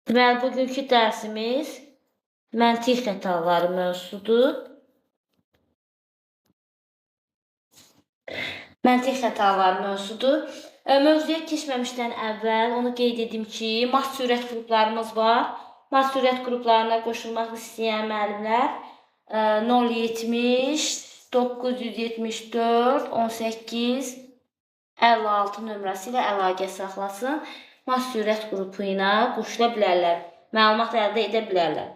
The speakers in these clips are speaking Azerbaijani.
Deməli, bugünkü dərsimiz məntiq xətaları mövzusudur. Məntiq xətaları mövzusudur. Mövzuya keçməmişdən əvvəl onu qeyd edim ki, mat sürət qruplarımız var. Mat sürət qruplarına qoşulmaq istəyən müəllimlər 070 974 18 56 nömrəsi ilə əlaqə saxlasın. Mat sürət qrupu ilə qoşula bilərlər, məlumat əldə edə bilərlər.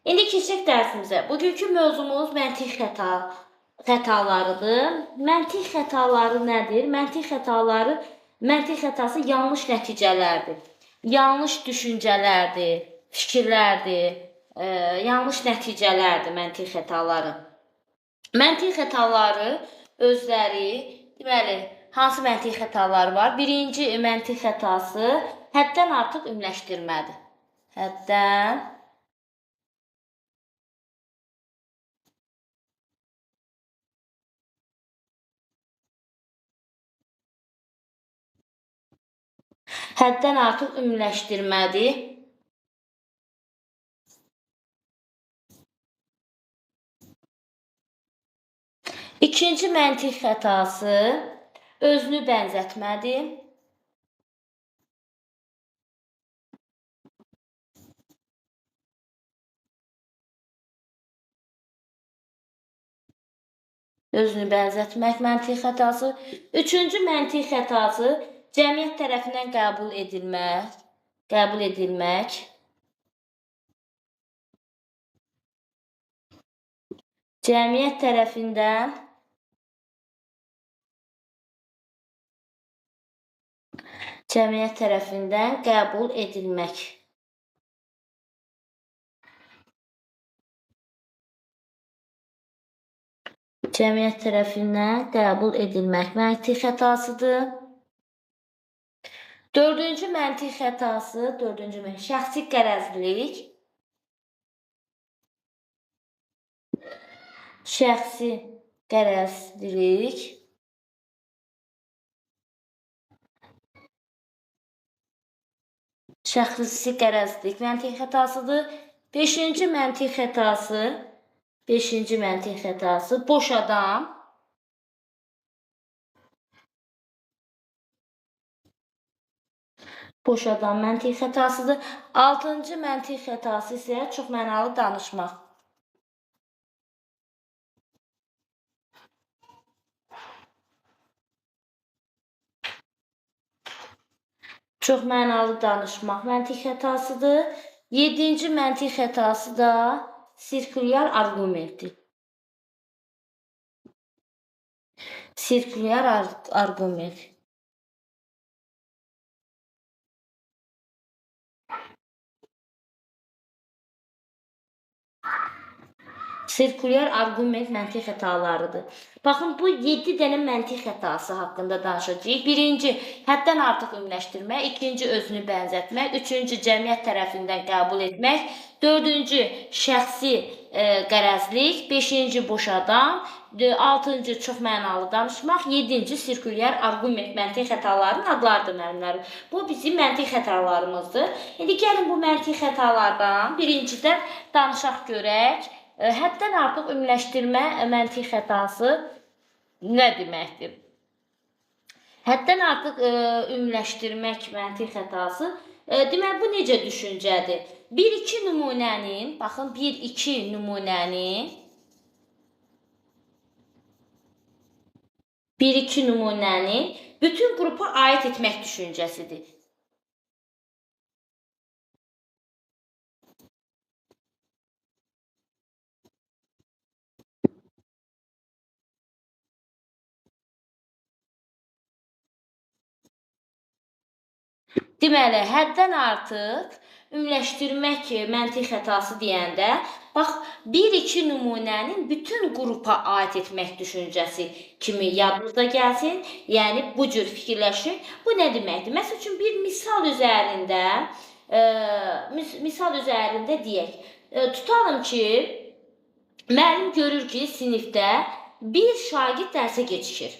İndi keçək dərsimizə. Bugünkü mövzumuz məntiq xətalarıdır. Məntiq xətaları nədir? Məntiq xətası yanlış nəticələrdir. Yanlış düşüncələrdir, fikirlərdir, yanlış nəticələrdir məntiq xətaları. Məntiq xətaları özləri, deməli, hansı məntiq xətaları var? Birinci məntiq xətası həddən artıq ümumiləşdirmədir. Həddən artıq ümumiləşdirmədir. İkinci məntiq xətası özünü bənzətmədir. Özünü bənzətmək məntiq xətası. Üçüncü məntiq xətası cəmiyyət tərəfindən qəbul edilmək. Cəmiyyət tərəfindən qəbul edilmək. Cəmiyyət tərəfindən qəbul edilmək məntiq xətasıdır. Dördüncü məntiq xətası, şəxsi qərəzlilik. Şəxsi qərəzlilik məntiq xətasıdır. Beşinci məntiq xətası boş adam. Boş adam məntiq xətasıdır. Altıncı məntiq xətası isə çoxmənalı danışmaq. Çoxmənalı danışmaq məntiq xətasıdır. Yedinci məntiq xətası da sirkulyar arqumentdir. Sirkulyar arqument. Sirkulyar arqument məntiq xətalarıdır. Baxın, bu 7 dənə məntiq xətası haqqında danışacağıq. Birinci, həddən artıq ümumiləşdirmək. İkinci, özünü bənzətmək. Üçüncü, cəmiyyət tərəfindən qəbul etmək. Dördüncü, şəxsi qərəzlik. Beşinci, boş adam. Altıncı, çoxmənalı danışmaq. Yedinci, sirkulyar arqument məntiq xətalarının adlarıdır müəllimlərim. Bu bizim məntiq xətalarımızdır. İndi gəlin bu məntiq xətalardan birincidən danışaq görək. Həddən artıq ümumiləşdirmə məntiq xətası nə deməkdir? Həddən artıq ümumiləşdirmək məntiq xətası, deməli, bu necə düşüncədir? Bir-iki nümunənin bütün qrupa aid etmək düşüncəsidir. Deməli, həddən artıq ümumiləşdirmək məntiq xətası deyəndə, bax, bir-iki nümunənin bütün qrupa aid etmək düşüncəsi kimi yadınıza gəlsin. Yəni, bu cür fikirləşin. Bu nə deməkdir? Məsəl üçün, bir misal üzərində deyək. Tutalım ki, müəllim görür ki, sinifdə bir şagird dərsə gecikir.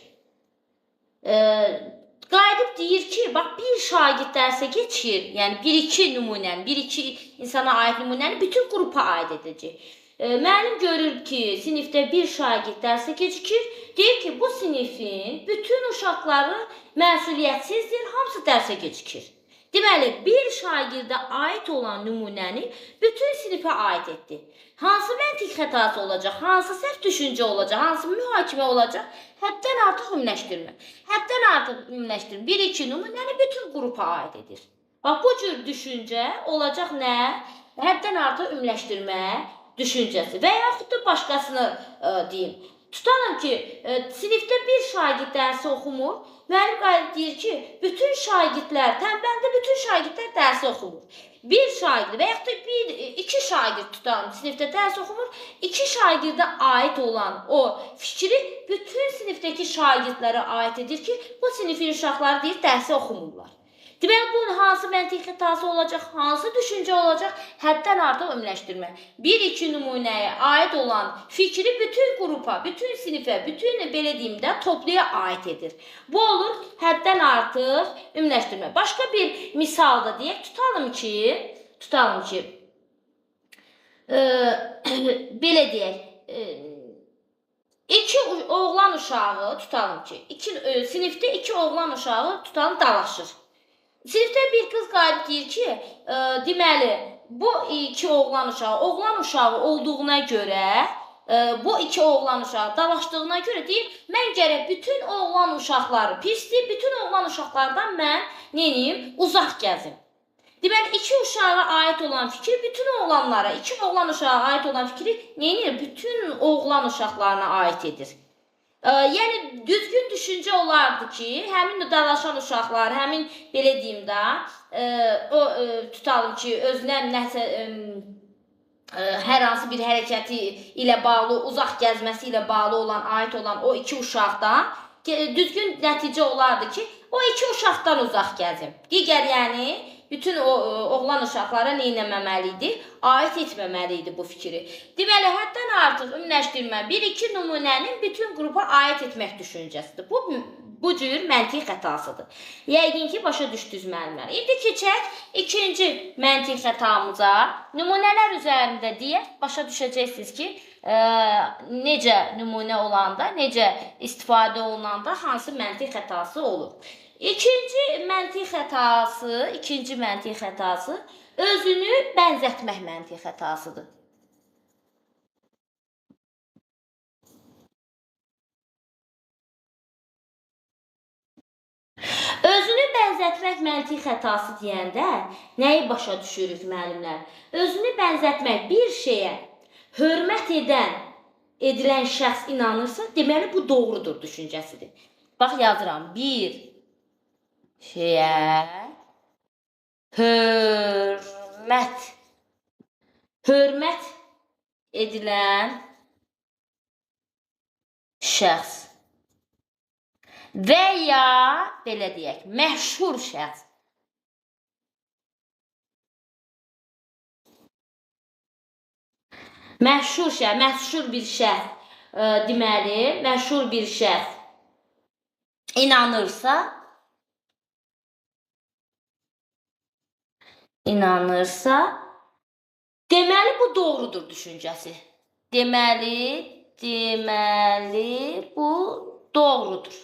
Qayıdıb deyir ki, bax bir şagird dərsə keçir, yəni 1-2 nümunəni, 1-2 insana aid nümunəni bütün qrupa aid edəcək. Müəllim görür ki, sinifdə bir şagird dərsə keçir, deyir ki, bu sinifin bütün uşaqları məsuliyyətsizdir, hamısı dərsə keçir. Deməli, bir şagirdə aid olan nümunəni bütün sinifə aid etdi. Hansı məntiq xətası olacaq, hansı səhv düşüncə olacaq, hansı mühakimə olacaq? Həddən artıq ümumiləşdirmə. Həddən artıq ümumiləşdirmə. 1-2 nümunəni bütün qrupa aid edir. Bax, bu cür düşüncə olacaq nə? Həddən artıq ümumiləşdirmə düşüncəsi. Və yaxud da başqasını deyim. Tutalım ki, sinifdə bir şagird dərsi oxumur. Müəllim qayıdıb deyir ki, bütün şagirdlər, tənbəldə bütün şagirdlər dərsi oxumur. Bir şagird və yaxud da iki şagird tutalım, sinifdə dərs oxumur. 2 şagirdə aid olan o fikri bütün sinifdəki şagirdlərə aid edir ki, bu sinifin uşaqları deyir, dərsi oxumurlar. Deməli, bunun hansı məntiq xətası olacaq, hansı düşüncə olacaq? Həddən artıq ümumiləşdirmə. 1-2 nümunəyə aid olan fikri bütün qrupa, bütün sinifə, bütün belə deyim də topluya aid edir. Bu olur həddən artıq ümumiləşdirmə. Başqa bir misal da deyək, tutalım ki, belə deyək, 2 oğlan uşağı tutalım ki, sinifdə 2 oğlan uşağı tutalım dalaşır. Sinifdə bir qız qayıdıb deyir ki, deməli, bu 2 oğlan uşağı olduğuna görə, bu 2 oğlan uşağı dalaşdığına görə deyir, mən gərək bütün oğlan uşaqları pisdir, bütün oğlan uşaqlardan mən neyim, uzaq gəzim. Deməli, 2 uşağa aid olan fikir bütün oğlanlara, 2 oğlan uşağa aid olan fikri neyir, bütün oğlan uşaqlarına aid edir. Yəni, düzgün düşüncə olardı ki, həmin dalaşan uşaqlar, həmin belə deyim də, tutalım ki, özünə nəsə hər hansı bir hərəkəti ilə bağlı, uzaq gəzməsi ilə bağlı olan, aid olan o 2 uşaqdan düzgün nəticə olardı ki, o 2 uşaqdan uzaq gəzim. Digər, yəni, bütün oğlan uşaqlara neynəməməli idi? Aid etməməli idi bu fikri. Deməli, həddən artıq ümumiləşdirmə 1-2 nümunənin bütün qrupa aid etmək düşüncəsidir. Bu cür məntiq xətasıdır. Yəqin ki, başa düşdünüz müəllimlər. İndi keçək ikinci məntiq xətamıza. Nümunələr üzərində deyək, başa düşəcəksiniz ki, necə nümunə olanda, necə istifadə olunanda hansı məntiq xətası olur. İkinci məntiq xətası özünü bənzətmək məntiq xətasıdır. Özünü bənzətmək məntiq xətası deyəndə nəyi başa düşürük müəllimlər? Özünü bənzətmək bir şeyə hörmət edilən şəxs inanırsa, deməli bu doğrudur düşüncəsidir. Bax, yazıram. Bir şeyə hörmət edilən şəxs və ya belə deyək, məşhur şəxs. Məşhur bir şəxs, deməli, məşhur bir şəxs inanırsa, deməli bu doğrudur düşüncəsi. Deməli bu doğrudur.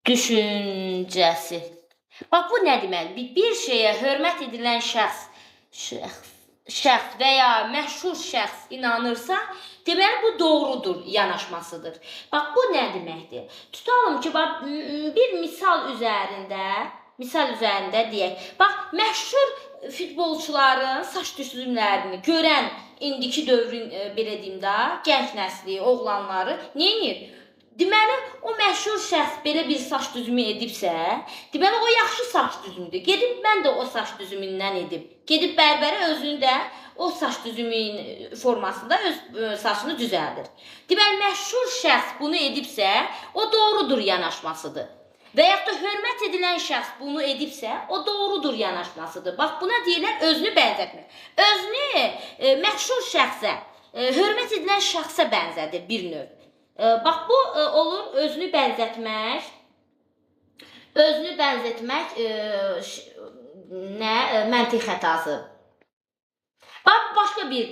Düşüncəsi. Bax, bu nə deməli? Bir şeyə hörmət edilən şəxs və ya məşhur şəxs inanırsa, deməli bu doğrudur yanaşmasıdır. Bax, bu nə deməkdir? Tutalım ki, bir misal üzərində deyək. Bax, məşhur futbolçuların saç düzümlərini görən indiki dövrün, belə deyim də, gənc nəsli, oğlanları neyinir? Deməli, o məşhur şəxs belə bir saç düzümü edibsə, deməli, o yaxşı saç düzümüdür. Gedib, mən də o saç düzümündən edib. Gedib bərbərə özünü də o saç düzümün formasında öz saçını düzəldir. Deməli, məşhur şəxs bunu edibsə, o doğrudur yanaşmasıdır. Və yaxud da hörmət edilən şəxs bunu edibsə, o doğrudur yanaşmasıdır. Bax, buna deyirlər özünü bənzətmək. Özünü məşhur şəxsə, hörmət edilən şəxsə bənzədir bir növ. Bax bu olur özünü bənzətmək. Özünü bənzətmək nə məntiq xətası. Bax başqa bir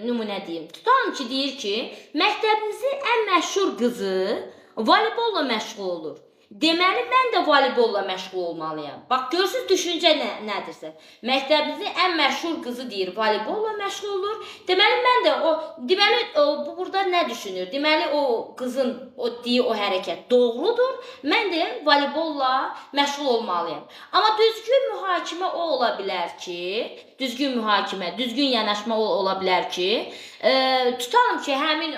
nümunə deyim. Tutalım ki, deyir ki, məktəbimizin ən məşhur qızı voleybolla məşğul olur. Deməli, mən də voleybolla məşğul olmalıyam. Bax, görürsünüz, düşüncə nədirsə. Məktəbimizin ən məşhur qızı deyir, voleybolla məşğul olur. Deməli, mən də bu burada nə düşünür? Deməli, o qızın etdiyi o hərəkət doğrudur. Mən də voleybolla məşğul olmalıyam. Amma düzgün mühakimə o ola bilər ki, düzgün yanaşma o ola bilər ki, tutalım ki, həmin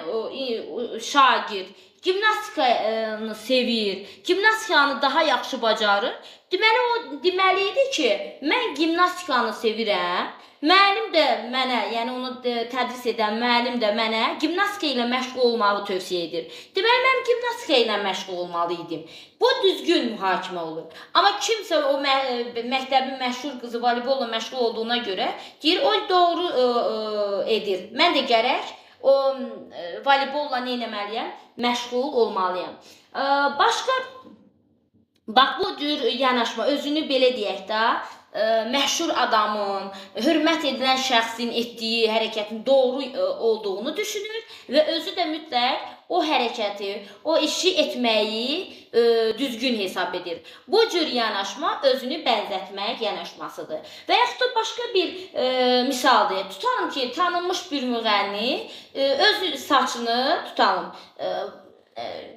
şagird gimnastikanı sevir, gimnastikanı daha yaxşı bacarır. Deməli, o deməliydi ki, mən gimnastikanı sevirəm, müəllim də mənə, yəni onu tədris edən müəllim də mənə gimnastika ilə məşğul olmağı tövsiyə edir. Deməli, mən gimnastika ilə məşğul olmalıydım. Bu düzgün mühakimə olur. Amma kimsə o məktəbin məşhur qızı voleybolla məşğul olduğuna görə deyir, o doğru edir. Mən də gərək o voleybolla nə etməliyəm? Məşğul olmalıyam. Başqa, bax bu cür yanaşma, özünü belə deyək də, məşhur adamın, hörmət edilən şəxsin etdiyi hərəkətin doğru olduğunu düşünür və özü də mütləq o hərəkəti, o işi etməyi düzgün hesab edir. Bu cür yanaşma özünü bənzətmək yanaşmasıdır. Və yaxud da başqa bir misal deyək. Tutalım ki, tanınmış bir müğənni öz saçını tutalım,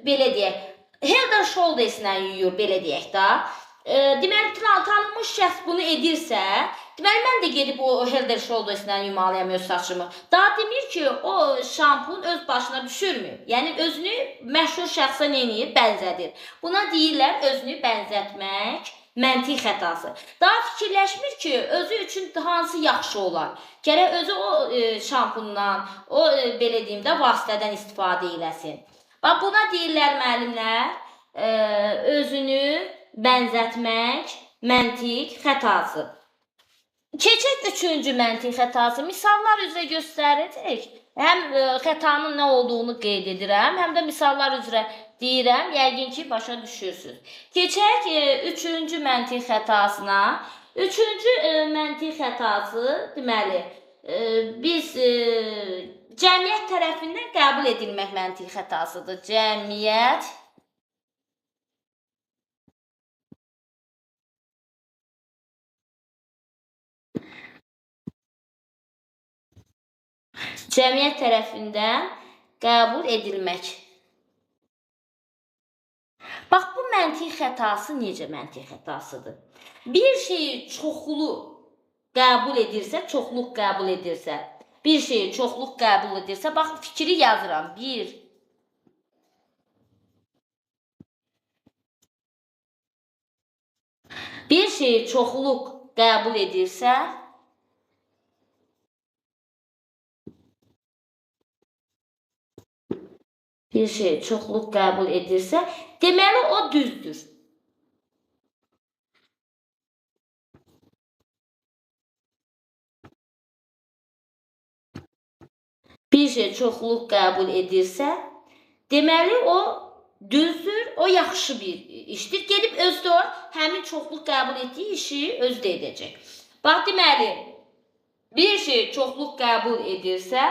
belə deyək, Head and Shoulders'lə yuyur, belə deyək də. Deməli, tanınmış şəxs bunu edirsə, deməli, mən də gedib o Head and Shoulders'lə yumalıyam öz saçımı. Daha demir ki, o şampun öz başına düşürmür. Yəni, özünü məşhur şəxsə neyini bənzədir. Buna deyirlər özünü bənzətmək, məntiq xətası. Daha fikirləşmir ki, özü üçün hansı yaxşı olar. Gərək özü o şampundan, o belə deyim də, vasitədən istifadə eləsin. Bax, buna deyirlər müəllimlər, özünü bənzətmək, məntiq xətası. Keçək üçüncü məntiq xətası. Misallar üzrə göstərəcək. Həm xətanın nə olduğunu qeyd edirəm, həm də misallar üzrə deyirəm. Yəqin ki, başa düşürsünüz. Keçək üçüncü məntiq xətasına. Üçüncü məntiq xətası, deməli, biz cəmiyyət tərəfindən qəbul edilmək məntiq xətasıdır. Cəmiyyət tərəfindən qəbul edilmək. Bax, bu məntiq xətası necə məntiq xətasıdır? Bir şeyi çoxlu qəbul edirsə, çoxluq qəbul edirsə, bir şeyi çoxluq qəbul edirsə, bax, fikri yazıram. Bir şeyi çoxluq qəbul edirsə, deməli o düzdür. Bir şey çoxluq qəbul edirsə, deməli o düzdür, o yaxşı bir işdir. Gedib özü də o həmin çoxluq qəbul etdiyi işi özü də edəcək. Bax, deməli, bir şey çoxluq qəbul edirsə,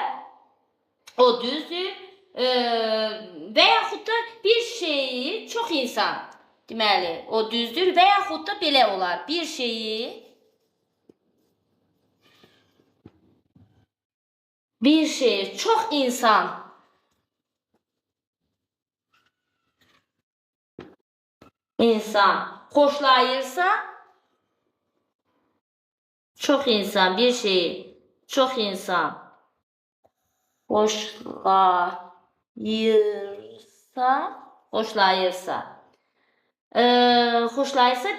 o düzdür. Və yaxud da bir şeyi çox insan, deməli, o düzdür və yaxud da belə olar. Bir şeyi çox insan xoşlayırsa, bir şeyi çox insan xoşlayırsa,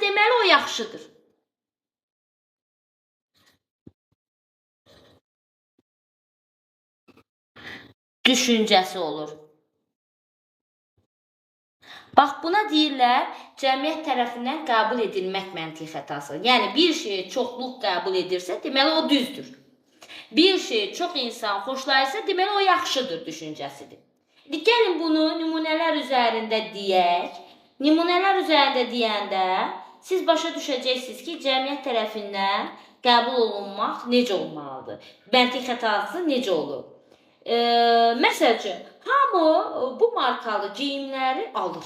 deməli o yaxşıdır. Düşüncəsi olur. Bax, buna deyirlər cəmiyyət tərəfindən qəbul edilmək məntiq xətası. Yəni, bir şeyi çoxluq qəbul edirsə, deməli o düzdür. Bir şeyi çox insan xoşlayırsa, deməli o yaxşıdır düşüncəsidir. Gəlin bunu nümunələr üzərində deyək. Nümunələr üzərində deyəndə siz başa düşəcəksiniz ki, cəmiyyət tərəfindən qəbul olunmaq necə olmalıdır? Məntiq xətası necə olur? Məsəl üçün, hamı bu markalı geyimləri alır.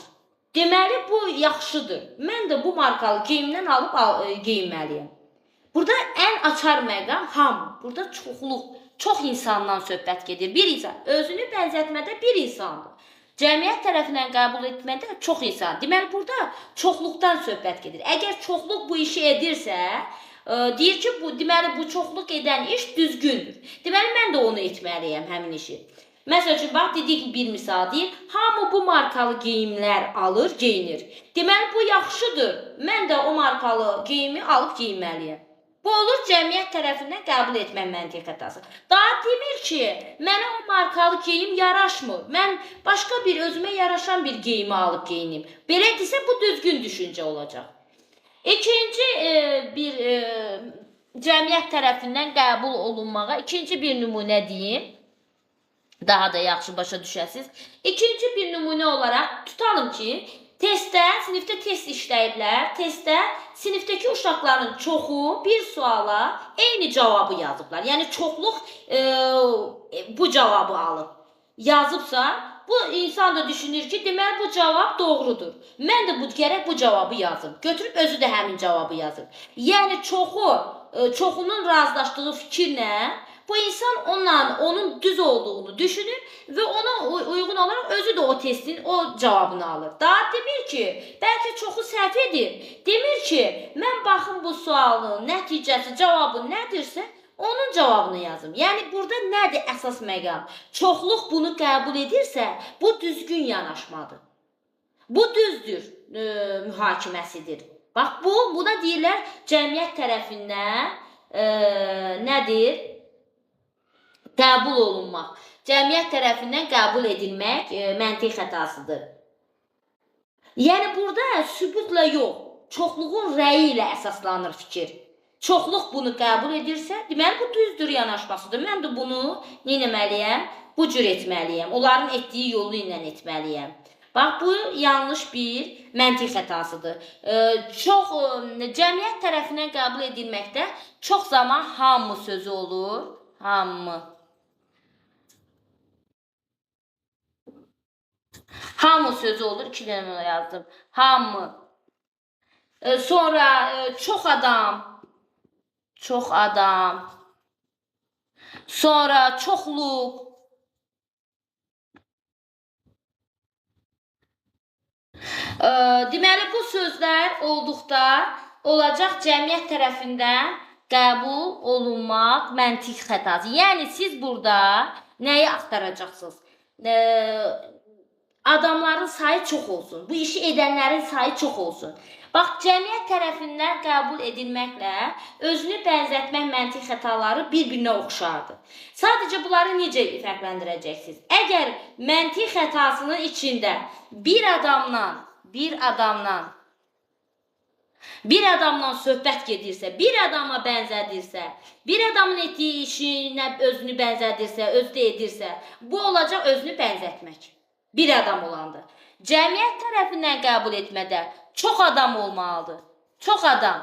Deməli, bu yaxşıdır. Mən də bu markalı geyimdən alıb geyinməliyəm. Burada ən açar məqam hamı. Burada çoxluq, çox insandan söhbət gedir. Bir insan, özünü bənzətmədə bir insandır. Cəmiyyət tərəfindən qəbul etmədə çox insan. Deməli, burada çoxluqdan söhbət gedir. Əgər çoxluq bu işi edirsə, deyir ki, deməli, bu çoxluq edən iş düzgündür. Deməli, mən də onu etməliyəm, həmin işi. Məsəl üçün, bax, dedik bir misal deyir, hamı bu markalı geyimlər alır, geyinir. Deməli, bu yaxşıdır. Mən də o markalı geyimi alıb geyinməliyəm. Bu olur cəmiyyət tərəfindən qəbul etmə məntiq xətası. Daha demir ki, mənə o markalı geyim yaraşmır. Mən başqa bir özümə yaraşan bir geyimi alıb geyinim. Belə desə bu düzgün düşüncə olacaq. İkinci bir cəmiyyət tərəfindən qəbul olunmağa ikinci bir nümunə deyim. Daha da yaxşı başa düşəsiniz. İkinci bir nümunə olaraq tutalım ki, sinifdə test işləyiblər. Testdə sinifdəki uşaqların çoxu bir suala eyni cavabı yazıblar. Yəni çoxluq bu cavabı alıb. Yazıbsa, bu insan da düşünür ki, deməli bu cavab doğrudur. Mən də gərək bu cavabı yazım. Götürüb özü də həmin cavabı yazır. Yəni çoxunun razılaşdığı fikirlə bu insan onun düz olduğunu düşünür və ona uyğun olaraq özü də o testin o cavabını alır. Daha demir ki, bəlkə çoxu səhv edir. Demir ki, mən baxım bu sualın nəticəsi, cavabı nədirsə, onun cavabını yazım. Yəni, burada nədir əsas məqam? Çoxluq bunu qəbul edirsə, bu düzgün yanaşmadır. Bu düzdür mühakiməsidir. Bax, buna deyirlər cəmiyyət tərəfindən nədir? Qəbul olunmaq. Cəmiyyət tərəfindən qəbul edilmək məntiq xətasıdır. Yəni, burada sübutla yox, çoxluğun rəyi ilə əsaslanır fikir. Çoxluq bunu qəbul edirsə, deməli, bu düzdür yanaşmasıdır. Mən də bunu nə etməliyəm? Bu cür etməliyəm. Onların etdiyi yolu ilə etməliyəm. Bax, bu yanlış bir məntiq xətasıdır. Cəmiyyət tərəfindən qəbul edilməkdə çox zaman hamı sözü olur. Hamı. Hamı sözü olur. 2 dənə yazdım. Hamı. Sonra çox adam. Çox adam. Sonra çoxluq. Deməli, bu sözlər olduqda olacaq cəmiyyət tərəfindən qəbul olunmaq məntiq xətası. Yəni, siz burada nəyi axtaracaqsınız? Adamların sayı çox olsun. Bu işi edənlərin sayı çox olsun. Bax, cəmiyyət tərəfindən qəbul edilməklə özünü bənzətmək məntiq xətaları bir-birinə oxşardır. Sadəcə bunları necə fərqləndirəcəksiniz? Əgər məntiq xətasının içində bir adamdan söhbət gedirsə, bir adama bənzədirsə, bir adamın etdiyi işinə özünü bənzədirsə, özü də edirsə, bu olacaq özünü bənzətmək. Bir adam olandır. Cəmiyyət tərəfindən qəbul etmədə çox adam olmalıdır. Çox adam.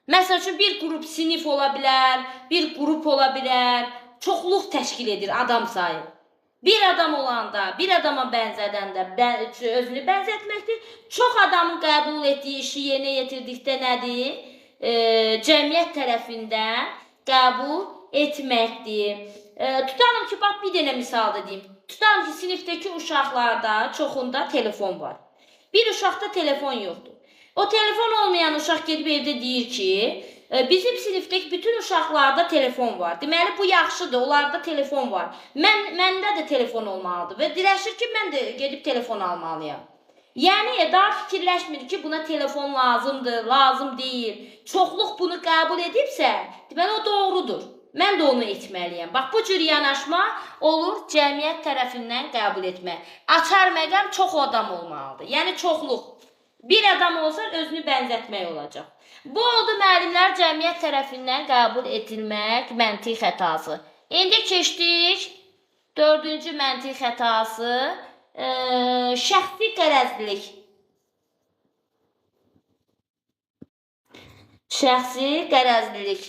Məsəl üçün, bir qrup sinif ola bilər, bir qrup ola bilər, çoxluq təşkil edir adam sayı. Bir adam olanda, bir adama bənzədəndə özünü bənzətməkdir. Çox adamın qəbul etdiyi işi yerinə yetirdikdə nədir? Cəmiyyət tərəfindən qəbul etməkdir. Tutalım ki, bax, bir dənə misal da deyim. Tutalım ki, sinifdəki uşaqlarda çoxunda telefon var. Bir uşaqda telefon yoxdur. O telefon olmayan uşaq gedib evdə deyir ki, bizim sinifdəki bütün uşaqlarda telefon var. Deməli, bu yaxşıdır, onlarda telefon var. Məndə də telefon olmalıdır və dirəşir ki, mən də gedib telefon almalıyam. Yəni, daha fikirləşmir ki, buna telefon lazımdır, lazım deyil. Çoxluq bunu qəbul edibsə, deməli, o doğrudur. Mən də onu etməliyəm. Bax, bu cür yanaşma olur cəmiyyət tərəfindən qəbul etmə. Açar məqam çox adam olmalıdır. Yəni, çoxluq. Bir adam olsa özünü bənzətmək olacaq. Bu oldu müəllimlər cəmiyyət tərəfindən qəbul edilmək məntiq xətası. İndi keçdik Dördüncü məntiq xətası şəxsi qərəzlilik. Şəxsi qərəzlilik.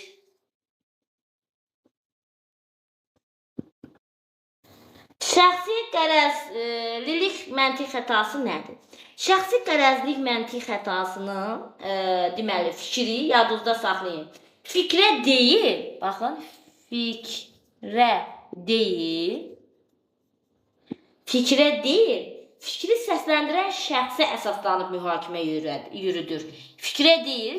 Şəxsi qərəzlilik məntiq xətası nədir? Şəxsi qərəzlilik məntiq xətasının deməli fikri yadınızda saxlayın. Fikrə deyil, baxın, fikrə deyil, fikri səsləndirən şəxsə əsaslanıb mühakimə yürüdür. Fikrə deyil,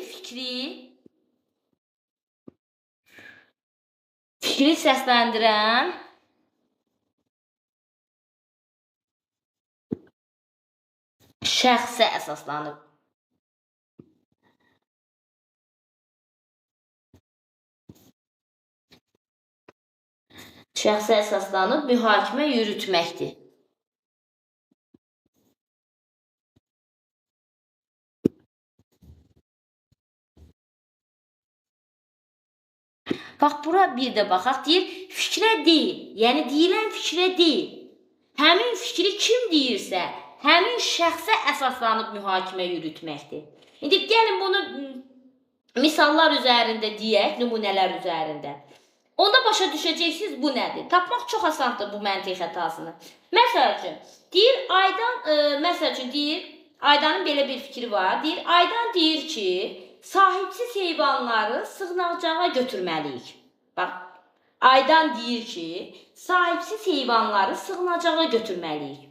fikri səsləndirən şəxsə əsaslanıb. Şəxsə əsaslanıb mühakimə yürütməkdir. Bax, bura bir də baxaq, deyir, fikrə deyil, yəni deyilən fikrə deyil. Həmin fikri kim deyirsə, həmin şəxsə əsaslanıb mühakimə yürütməkdir. İndi gəlin bunu misallar üzərində deyək, nümunələr üzərində. Onda başa düşəcəksiniz bu nədir? Tapmaq çox asandır bu məntiq xətasını. Məsəl üçün, Aydanın belə bir fikri var. Aydan deyir ki, sahibsiz heyvanları sığınacağa götürməliyik. Bax, Aydan deyir ki, sahibsiz heyvanları sığınacağa götürməliyik.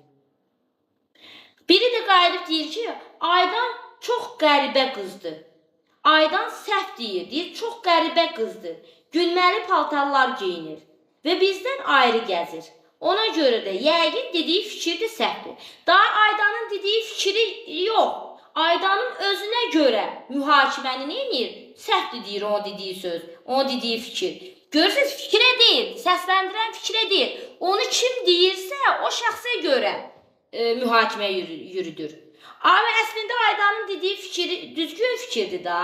Biri də qayıdıb deyir ki, Aydan çox qəribə qızdır. Aydan səhv deyir, çox qəribə qızdır. Gülməli paltarlar geyinir və bizdən ayrı gəzir. Ona görə də yəqin dediyi fikir də səhvdir. Daha Aydanın dediyi fikri yox. Aydanın özünə görə mühakiməni neyir? Səhvdir deyir onun dediyi söz, onun dediyi fikir. Görürsünüz, fikrə deyil, səsləndirən fikrə deyil. Onu kim deyirsə, o şəxsə görə mühakimə yürüdür. Amma əslində Aydanın dediyi fikir düzgün fikirdir da.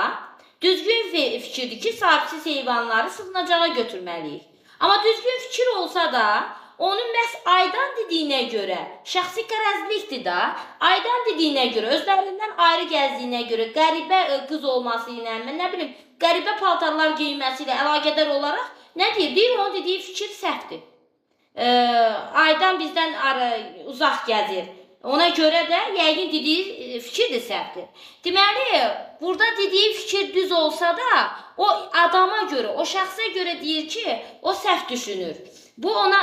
Düzgün fikirdir ki, sahibsiz heyvanları sığınacağa götürməliyik. Amma düzgün fikir olsa da, onun məhz Aydan dediyinə görə, şəxsi qərəzlikdir da, Aydan dediyinə görə, özlərindən ayrı gəzdiyinə görə, qəribə qız olması ilə, nə bilim, qəribə paltarlar geyinməsi ilə əlaqədar olaraq, nə deyir? Deyir, onun dediyi fikir səhvdir. Aydan bizdən uzaq gəzir. Ona görə də yəqin dediyi fikir də səhvdir. Deməli, burada dediyi fikir düz olsa da, o adama görə, o şəxsə görə deyir ki, o səhv düşünür. Buna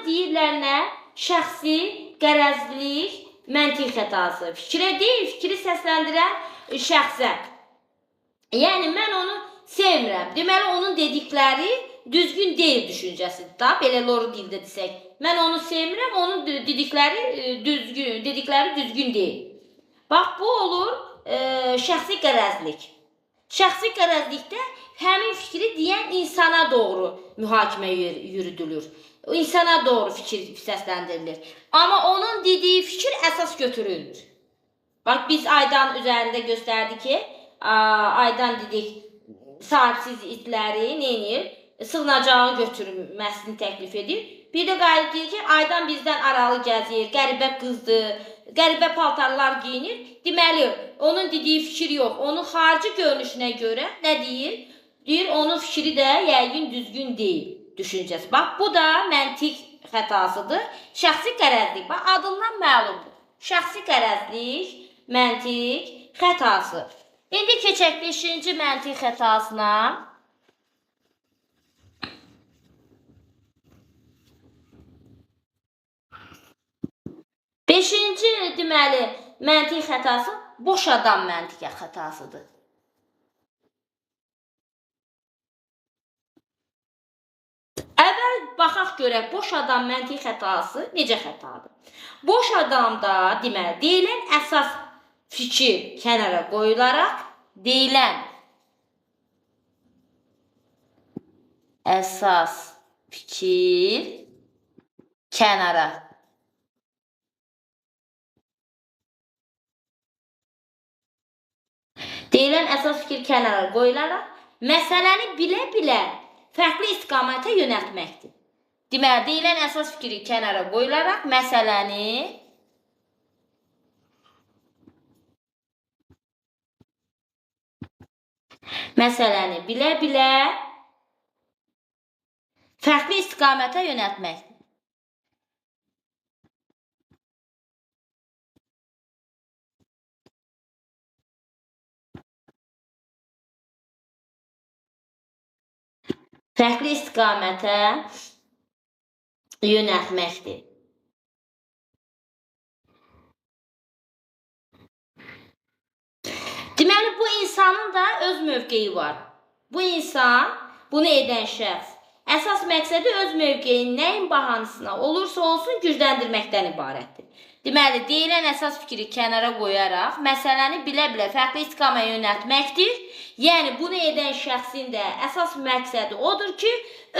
deyirlər nə? Şəxsi qərəzlik məntiq xətası. Fikrə deyil, fikri səsləndirən şəxsə. Yəni, mən onu sevmirəm. Deməli, onun dedikləri düzgün deyil düşüncəsidir da, belə loru dildə desək. Mən onu sevmirəm, onun dedikləri düzgün deyil. Bax, bu olur şəxsi qərəzlik. Şəxsi qərəzlikdə həmin fikri deyən insana doğru mühakimə yürüdülür. İnsana doğru fikir səsləndirilir. Amma onun dediyi fikir əsas götürülmür. Bax, biz Aydan üzərində göstərdik ki, Aydan dedik, sahibsiz itləri neyinir? Sığınacağı götürməsini təklif edir. Bir də qayıdıb deyir ki, Aydan bizdən aralı gəzir, qəribə qızdır, qəribə paltarlar geyinir. Deməli, onun dediyi fikir yox, onun xarici görünüşünə görə nə deyir? Deyir, onun fikri də yəqin düzgün deyil düşüncəsi. Bax, bu da məntiq xətasıdır. Şəxsi qərəzlik, bax, adından məlumdur. Şəxsi qərəzlik, məntiq xətası. İndi keçək 5-ci məntiq xətasına. 5-ci deməli məntiq xətası boş adam məntiq xətasıdır. Əvvəl baxaq görək boş adam məntiq xətası necə xətadır. Boş adamda deməli deyilən əsas fikir kənara qoyularaq deyilən əsas fikir kənara qoyularaq məsələni bilə-bilə fərqli istiqamətə yönəltməkdir. Deməli, deyilən əsas fikri kənara qoyularaq məsələni bilə-bilə fərqli istiqamətə yönəltmək. Fərqli istiqamətə yönəltməkdir. Deməli, bu insanın da öz mövqeyi var. Bu insan, bunu edən şəxs, əsas məqsədi öz mövqeyini nəyin bahasına olursa olsun gücləndirməkdən ibarətdir. Deməli, deyilən əsas fikri kənara qoyaraq, məsələni bilə-bilə fərqli istiqamətə yönəltməkdir. Yəni, bunu edən şəxsin də əsas məqsədi odur ki,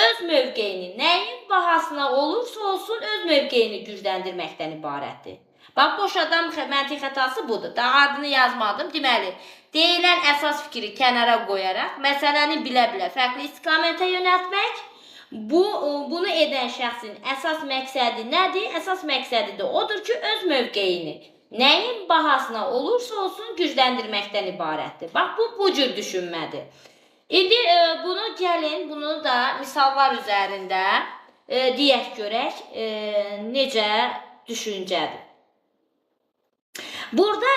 öz mövqeyini nəyin bahasına olursa olsun öz mövqeyini gücləndirməkdən ibarətdir. Bax, boş adam məntiq xətası budur. Daha adını yazmadım. Deməli, deyilən əsas fikri kənara qoyaraq, məsələni bilə-bilə fərqli istiqamətə yönəltmək. Bunu edən şəxsin əsas məqsədi nədir? Əsas məqsədi də odur ki, öz mövqeyini nəyin bahasına olursa olsun gücləndirməkdən ibarətdir. Bax, bu cür düşünmədir. İndi bunu da misallar üzərində deyək görək necə düşüncədir. Burada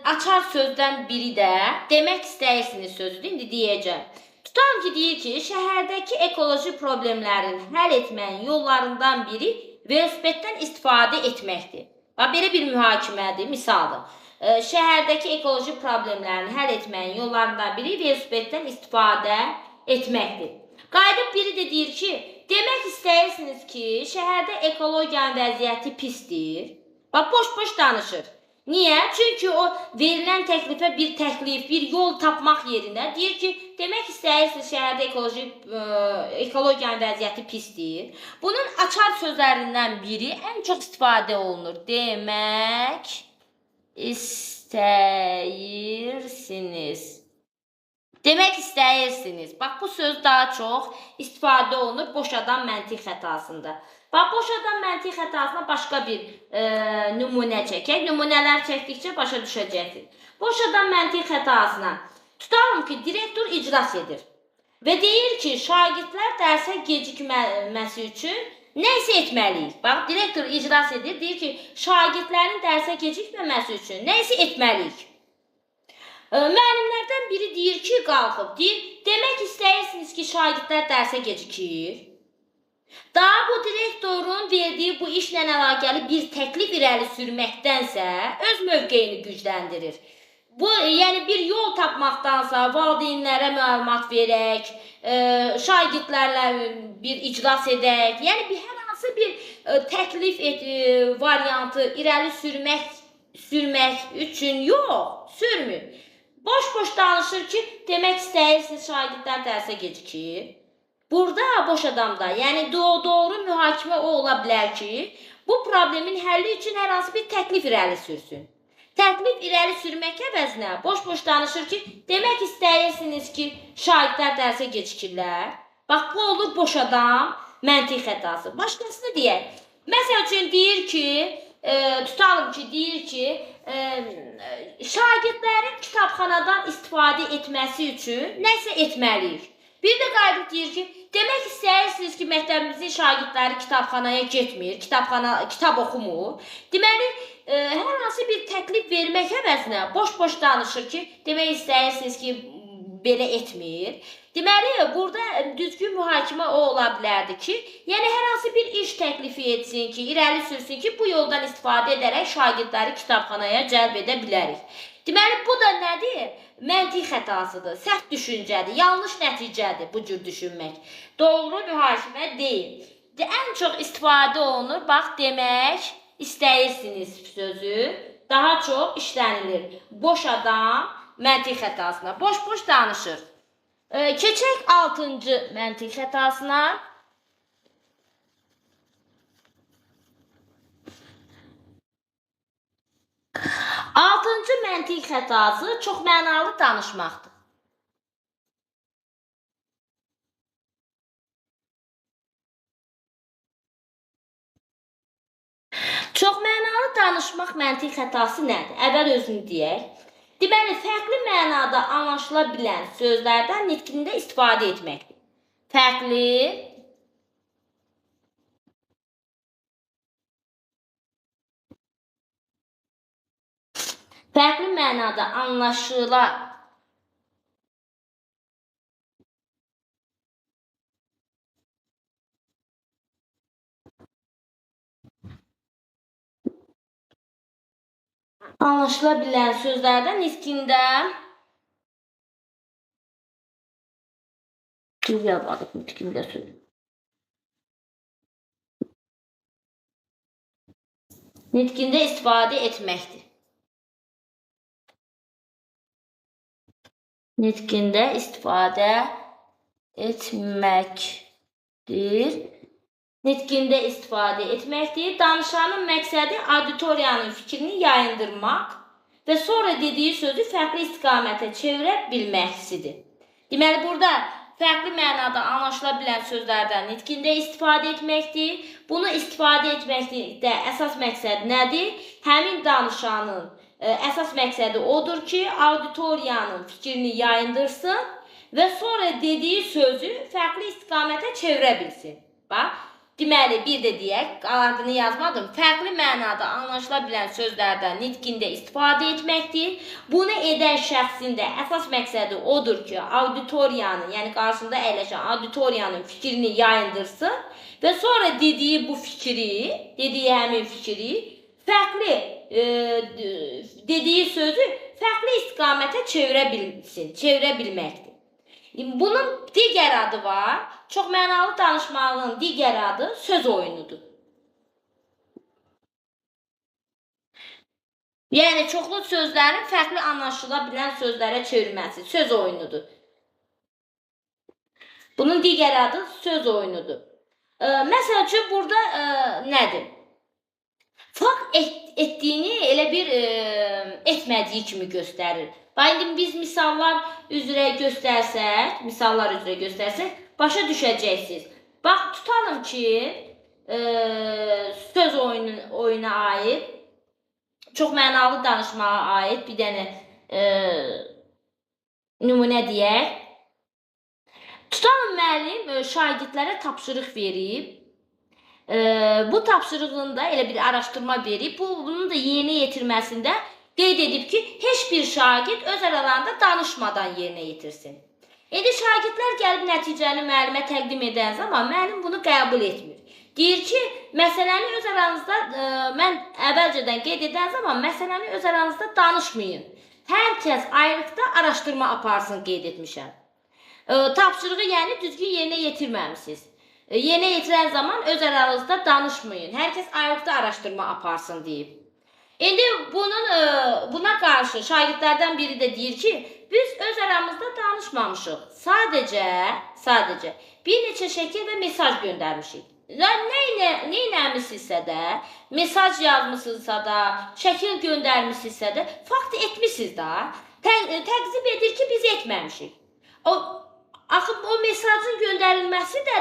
açar sözdən biri də demək istəyirsiniz sözüdür. İndi deyəcəm. Tutalım ki, deyir ki, şəhərdəki ekoloji problemlərin həll etməyin yollarından biri velosipeddən istifadə etməkdir. Belə bir mühakimədir, misaldır. Şəhərdəki ekoloji problemlərin həll etməyin yollarından biri velosipeddən istifadə etməkdir. Qayıdıb biri də deyir ki, demək istəyirsiniz ki, şəhərdə ekologiyanın vəziyyəti pisdir. Boş-boş danışır. Niyə? Çünki o verilən təklifə bir yol tapmaq yerinə deyir ki, demək istəyirsiniz şəhərdə ekologiyanın vəziyyəti pisdir. Bunun açar sözlərindən biri ən çox istifadə olunur. Demək istəyirsiniz. Demək istəyirsiniz. Bax, bu söz daha çox istifadə olunur boş adam məntiq xətasında. Boş adam məntiq xətasına başqa bir nümunə çəkək. Nümunələr çəkdikcə başa düşəcəksiniz. Boş adam məntiq xətasına tutalım ki, direktor iclas edir və deyir ki, şagirdlər dərsə gecikməməsi üçün nə isə etməliyik. Bax, direktor iclas edir, deyir ki, şagirdlərin dərsə gecikməməsi üçün nə isə etməliyik. Müəllimlərdən biri deyir ki, qalxıb, deyir, demək istəyirsiniz ki, şagirdlər dərsə gecikir. Daha bu direktorun verdiyi bu işlə əlaqəli bir təklif irəli sürməkdənsə öz mövqeyini gücləndirir. Yəni bir yol tapmaqdansa valideynlərə məlumat verək, şagirdlərlə bir iclas edək, yəni hər hansı bir təklif variantı irəli sürmək üçün yox, sürmür. Boş-boş danışır ki, demək istəyirsiniz şagirdlər dərsə gecikir. Burada boş adamda, yəni doğru mühakimə o ola bilər ki, bu problemin həlli üçün hər hansı bir təklif irəli sürsün. Təklif irəli sürmək əvəzinə boş-boş danışır ki, demək istəyirsiniz ki, şagirdlər dərsə gecikirlər. Bax, bu olur boş adam məntiq xətası. Başqasını deyək. Məsəl üçün deyir ki, tutalım ki, deyir ki, şagirdlərin kitabxanadan istifadə etməsi üçün nəsə etməliyik. Bir də qayıdıb deyir ki, demək istəyirsiniz ki, məktəbimizin şagirdləri kitabxanaya getmir, kitab oxumur. Deməli, hər hansı bir təklif vermək əvəzinə boş-boş danışır ki, demək istəyirsiniz ki, belə etmir. Deməli, burada düzgün mühakimə o ola bilərdi ki, yəni hər hansı bir iş təklifi etsin ki, irəli sürsün ki, bu yoldan istifadə edərək şagirdləri kitabxanaya cəlb edə bilərik. Deməli, bu da nədir? Məntiq xətasıdır, səhv düşüncədir, yanlış nəticədir bu cür düşünmək. Doğru mühakimə deyil. Ən çox istifadə olunur, bax, demək istəyirsiniz sözü daha çox işlənilir. Boş adam məntiq xətasına, boş-boş danışır. Keçək 6-cı məntiq xətasına. 6-cı məntiq xətası çoxmənalı danışmaqdır. Çox mənalı danışmaq məntiq xətası nədir? Əvvəl özünü deyək. Deməli, fərqli mənada anlaşıla bilən sözlərdən nitqində istifadə etməkdir. Fərqli mənada anlaşıla bilən sözlərdən nitqində nitqində istifadə etməkdir. Nitqində istifadə etməkdir. Nitqində istifadə etməkdir. Danışanın məqsədi auditoriyanın fikrini yayındırmaq və sonra dediyi sözü fərqli istiqamətə çevirə bilməkdir. Deməli, burada fərqli mənada anlaşıla bilən sözlərdən nitqində istifadə etməkdir. Bunu istifadə etməkdə əsas məqsəd nədir? Həmin danışanın əsas məqsədi odur ki, auditoriyanın fikrini yayındırsın və sonra dediyi sözü fərqli istiqamətə çevirə bilsin. Bax, deməli, bir də deyək, adını yazmadım. Fərqli mənada anlaşıla bilən sözlərdən nitqində istifadə etməkdir. Bunu edən şəxsin də əsas məqsədi odur ki, auditoriyanın, yəni qarşısında əyləşən auditoriyanın fikrini yayındırsın və sonra dediyi həmin fikri fərqli dediyi sözü fərqli istiqamətə çevirə bilməkdir. Bunun digər adı var. Çox mənalı danışmağın digər adı söz oyunudur. Yəni, çoxlu sözlərin fərqli anlaşıla bilən sözlərə çevrilməsi söz oyunudur. Bunun digər adı söz oyunudur. Məsəl üçün, burada nədir? Fakt etdiyini elə bir etmədiyi kimi göstərir. İndi biz misallar üzrə göstərsək, başa düşəcəksiniz. Bax, tutalım ki, söz oyuna aid, çox mənalı danışmağa aid bir dənə nümunə deyək. Tutalım, müəllim şagirdlərə tapşırıq verib. Bu tapşırığında elə bir araşdırma verib, bunun da yerinə yetirməsində qeyd edib ki, heç bir şagird öz aralarında danışmadan yerinə yetirsin. İndi şagirdlər gəlib nəticəni müəllimə təqdim edən zaman müəllim bunu qəbul etmir. Deyir ki, məsələni öz aranızda, mən əvvəlcədən qeyd edən zaman məsələni öz aranızda danışmayın. Hər kəs ayrıqda araşdırma aparsın qeyd etmişəm. Tapşırığı yəni düzgün yerinə yetirməmisiniz. Yerinə yetirən zaman öz aranızda danışmayın. Hər kəs ayrıqda araşdırma aparsın deyib. İndi buna qarşı şagirdlərdən biri də deyir ki, biz öz aramızda danışmamışıq. Sadəcə bir neçə şəkil və mesaj göndərmişik. Neynəmişsinizsə də, mesaj yazmışsınızsa da, şəkil göndərmişsinizsə də, fakt etmişsiniz da, təqzib edir ki, biz etməmişik. Axı, o mesajın göndərilməsi də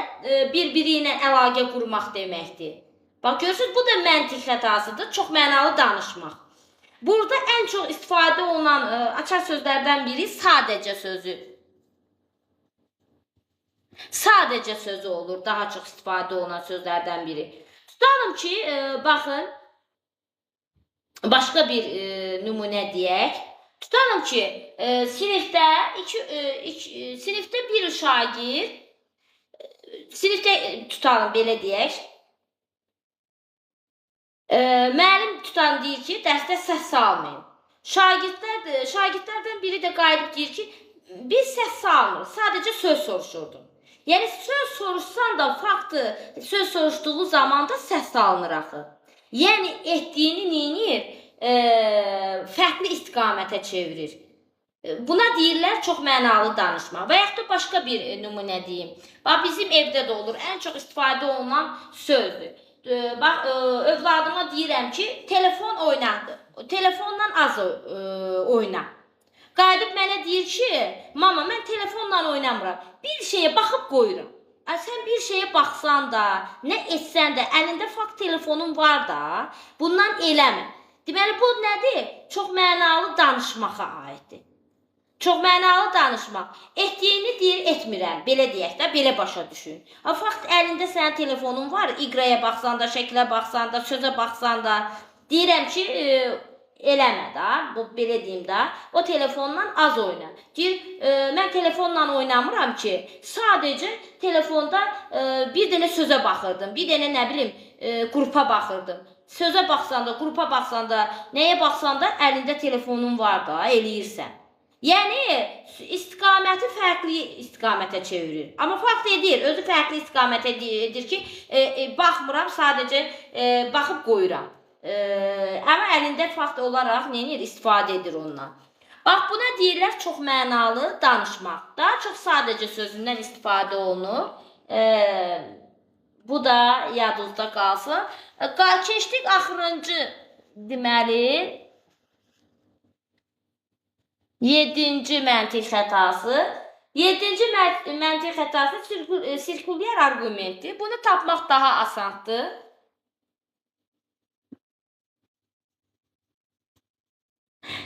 bir-biri ilə əlaqə qurmaq deməkdir. Bax, görürsünüz, bu da məntiq xətasıdır, çox mənalı danışmaq. Burada ən çox istifadə olunan açar sözlərdən biri sadəcə sözü. Sadəcə sözü olur, daha çox istifadə olunan sözlərdən biri. Tutalım ki, baxın, başqa bir nümunə deyək. Tutalım ki, sinifdə bir şagird, sinifdə tutalım, belə deyək, müəllim deyir ki, dərsdə səs salmayın. Şagirdlərdən biri də qayıdıb deyir ki, biz səs salmırıq, sadəcə söz soruşurdum. Yəni, söz soruşsan da faktı, söz soruşduğu zaman da səs salınır axı. Yəni, etdiyini neynir? Fərqli istiqamətə çevirir. Buna deyirlər çox mənalı danışmaq. Və yaxud da başqa bir nümunə deyim. Bax, bizim evdə də olur, ən çox istifadə olunan sözdür. Bax, övladıma deyirəm ki, telefon oynadı. Telefonla az oyna. Qayıdıb mənə deyir ki, mama, mən telefonla oynamıram. Bir şeyə baxıb qoyuram. sən bir şeyə baxsan da, nə etsən də, əlində fakt telefonun var da, bundan eləmə. Deməli, bu nədir? Çox mənalı danışmağa aiddir. Çox mənalı danışmaq. Etdiyini deyir, etmirəm. Belə deyək də, belə başa düşün. Fakt əlində sənin telefonun var, iqraya baxsan da, şəklə baxsan da, sözə baxsan da, deyirəm ki, eləmə də, bu belə deyim də, o telefonla az oyna. Deyir, mən telefonla oynamıram ki, sadəcə telefonda bir dənə sözə baxırdım, bir dənə nə bilim, qrupa baxırdım. Sözə baxsan da, qrupa baxsan da, nəyə baxsan da əlində telefonun var da, eləyirsən. Yəni istiqaməti fərqli istiqamətə çevirir. Amma fakt edir, özü fərqli istiqamətə edir ki, baxmıram, sadəcə baxıb qoyuram. Amma əlində fakt olaraq nə edir? İstifadə edir ondan. Bax, buna deyirlər çox mənalı danışmaq. Daha çox sadəcə sözündən istifadə olunur. Bu da yadınızda qalsın. Keçdik axırıncı, deməli, 7-ci məntiq xətası. 7-ci məntiq xətası sirkulyar arqumentdir. Bunu tapmaq daha asandır.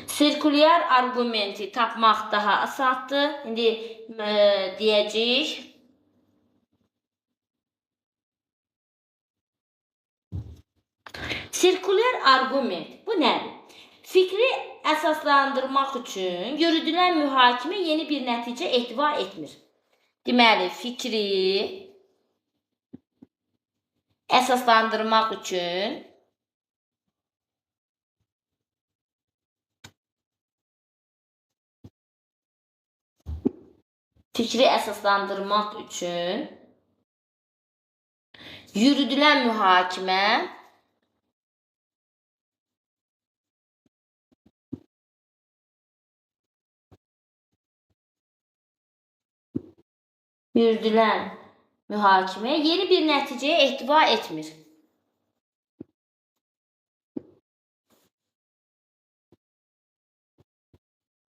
Sirkulyar arqumenti tapmaq daha asandır. İndi deyəcəyik. Sirkulyar arqument bu nədir? Fikri əsaslandırmaq üçün yürüdülən mühakimə yeni bir nəticə ehtiva etmir. Deməli, fikri əsaslandırmaq üçün yürüdülən mühakimə yeni bir nəticəyə ehtiva etmir.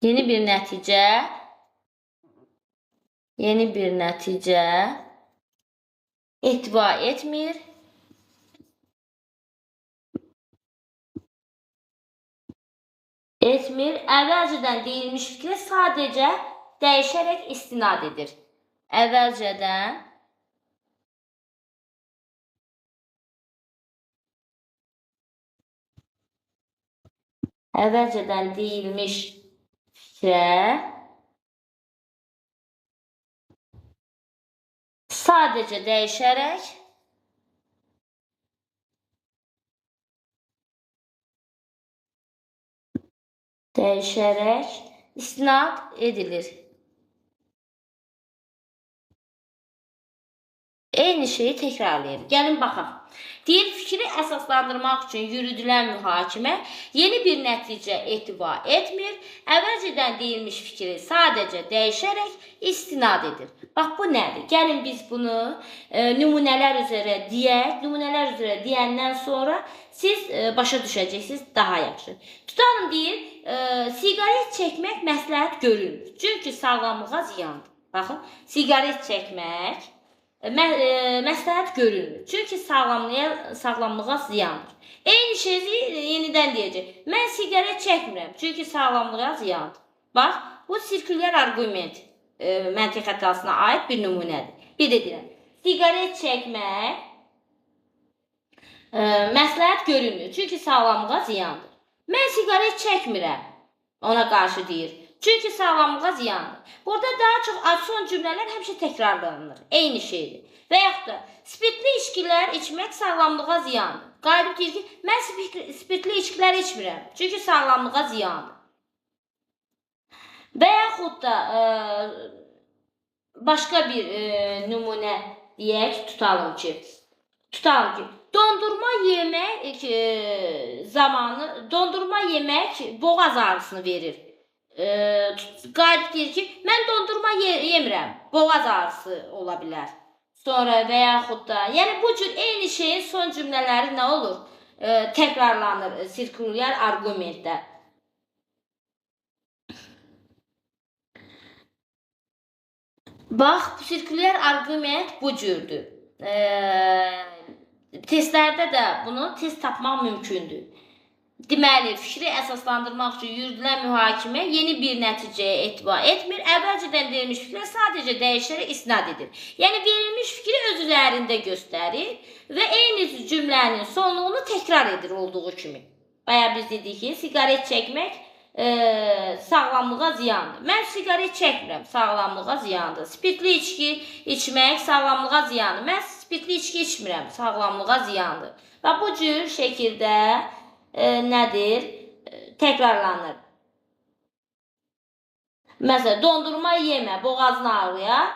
Yeni bir nəticə ehtiva etmir. Əvvəlcədən deyilmiş fikrə sadəcə dəyişərək istinad edir. Əvvəlcədən deyilmiş fikrə sadəcə dəyişərək istinad edilir. Eyni şeyi təkrarlayır. Gəlin baxaq. Deyir, fikri əsaslandırmaq üçün yürüdülən mühakimə yeni bir nəticə ehtiva etmir. Əvvəlcədən deyilmiş fikri sadəcə dəyişərək istinad edir. Bax, bu nədir? Gəlin biz bunu nümunələr üzrə deyək. Nümunələr üzrə deyəndən sonra siz başa düşəcəksiniz daha yaxşı. Tutalım deyir, siqaret çəkmək məsləhət görülmür. Çünki sağlamlığa ziyandır. Baxın, siqaret çəkmək məsləhət görülmür. Çünki sağlamlığa ziyandır. Eyni şeyi yenidən deyəcək. Mən siqaret çəkmirəm. Çünki sağlamlığa ziyandır. Bax, bu sirkulyar arqument məntiq xətasına aid bir nümunədir. Bir də deyirəm. Siqaret çəkmək məsləhət görülmür. Çünki sağlamlığa ziyandır. Mən siqaret çəkmirəm. Ona qarşı deyir. Çünki sağlamlığa ziyandır. Burada daha çox son cümlələr həmişə təkrarlanır. Eyni şeydir. Və yaxud da spirtli içkilər içmək sağlamlığa ziyandır. Qalib deyir ki, mən spirtli içkilər içmirəm. Çünki sağlamlığa ziyandır. Və yaxud da başqa bir nümunə deyək, tutalım ki, dondurma yemək boğaz ağrısını verir. Qalib deyir ki, mən dondurma yemirəm, boğaz ağrısı ola bilər. Sonra və yaxud da, yəni bu cür eyni şeyin son cümlələri nə olur? Təkrarlanır sirkulyar arqumentdə. Bax, bu sirkulyar arqument bu cürdür. Testlərdə də bunu test tapmaq mümkündür. Deməli, fikri əsaslandırmaq üçün yürüdülən mühakimə yeni bir nəticəyə etibar etmir. Əvvəlcədən verilmiş fikirlər sadəcə dəyişlərə isnad edir. Yəni, verilmiş fikri öz üzərində göstərir və eyni cümlənin sonluğunu təkrar edir olduğu kimi. Bayaq biz dedik ki, siqaret çəkmək sağlamlığa ziyandır. Mən siqaret çəkmirəm, sağlamlığa ziyandır. Spirtli içki içmək sağlamlığa ziyandır. Mən spirtli içki içmirəm, sağlamlığa ziyandır. Və bu cür şəkildə nədir? Təkrarlanır. Məsələn, dondurma yemə, boğazın ağrıyar.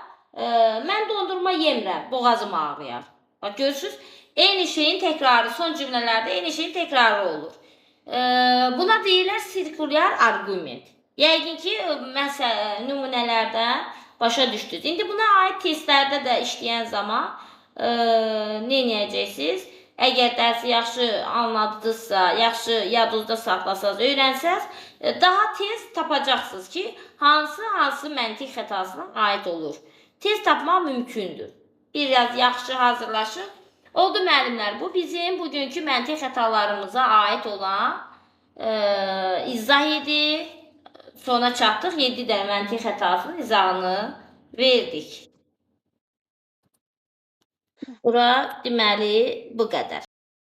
Mən dondurma yemirəm, boğazım ağrıyar. Bax, görürsünüz, eyni şeyin təkrarı, son cümlələrdə eyni şeyin təkrarı olur. Buna deyirlər sirkulyar arqument. Yəqin ki, nümunələrdən başa düşdünüz. İndi buna aid testlərdə də işləyən zaman nə edəcəksiniz? Əgər dərsi yaxşı anladınızsa, yaxşı yadınızda saxlasanız, öyrənsəz, daha tez tapacaqsınız ki, hansı məntiq xətasına aid olur. Tez tapmaq mümkündür. Biraz yaxşı hazırlaşın. Oldu müəllimlər, bu bizim bugünkü məntiq xətalarımıza aid olan izah idi. Sona çatdıq, 7 dənə məntiq xətasının izahını verdik. Bura deməli bu qədər.